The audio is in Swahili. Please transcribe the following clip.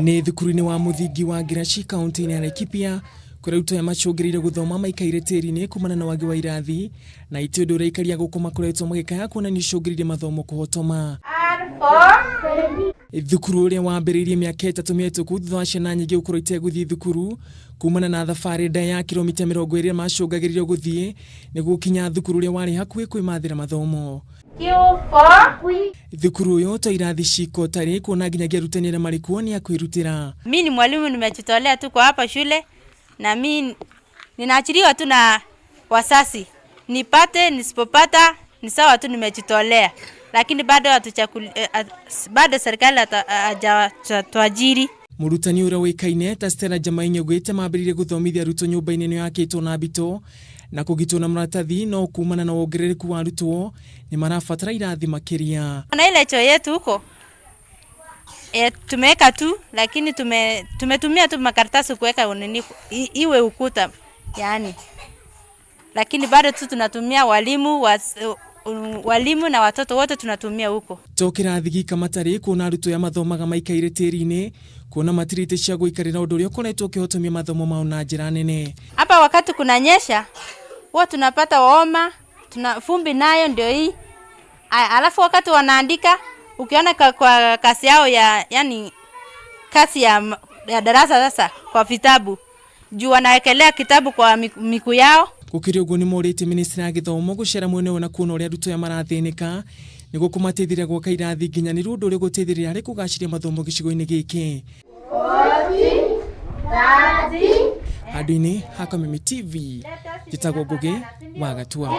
Nĩ thukuru-inĩ wa mũthingi wa Ngirashi kaunti-inĩ ya Laikipia kũrĩa ya macũngĩrĩire gũthoma maikaire tĩri-inĩ kumana na wagi wa irathi na itĩ ũndũ ũrĩa aikari a gũkũ makoretwo magĩkaya kuona nĩ icũngĩrĩirie mathomo kũhotoma. Thukuru ũrĩa wambĩrĩirie mĩaka 3 mĩhĩtũku thutha wa ciana nyingĩ gũkorwo itegũthiĩ thukuru kumana na thabarĩ ndaya ya kilomita 20 macũngagĩrĩrio gũthiĩ nĩguo gũkinya thukuru ũrĩa warĩ hakuhĩ kwĩmathĩra mathomo. Thukuru ũyũ to irathi ciko tarĩ kuona nginyagia arutani arĩa marĩ kuo nĩ akwĩrutĩra. Mimi ni mwalimu, nimejitolea tu kwa hapa shule na mimi ninaachiliwa tu na wasasi. Nipate nisipopata ni sawa tu, nimejitolea. Lakini bado serikali hajatuajiri. Mũrutani ũrĩa wĩkaine ta Stella Jamainyo gwĩte mambĩrĩrie gũthomithia arutwo nyũmba-inĩ ĩno yakĩtwo na mbito na kũgitwo na maratathi no kuumana na wongerereku wa arutwo nĩ marabatara irathi makĩria. Na ile choo yetu huko tumeweka tu, lakini tumetumia tu makaratasi kuweka iwe ukuta yani, lakini bado tu tunatumia walimu na watoto wote tunatumia huko. To kĩrathi gika matarĩ kuona arutwo ya mathomaga maikaire tĩri-inĩ kuona matirĩte cia gũikarĩra ũndũ ũrĩa ũkoretwo ũkĩhotomia mathomo mao na njĩra nene. Hapa wakati kunanyesha huwa tunapata homa, vumbi nayo ndio hii. Alafu wakati wanaandika ukiona kwa kasi yao yani kasi ya darasa sasa kwa vitabu juu wanawekelea kitabu kwa miku yao. Gũkĩrĩ ũguo nĩ morĩte ministry ya gĩthomo gũcera mwena ũyũ na kuona ũrĩa arutwo ya marathĩnĩka nĩguo kũmateithĩrĩria gwaka irathi nginyanĩru ũndũ ũrĩa gũteithĩrĩria harĩ kũgacĩria mathomo gĩcigo-inĩ gĩkĩ. Handũ-inĩ ha Kameme TV, njĩtagwo Ngũgĩ wa Gatua.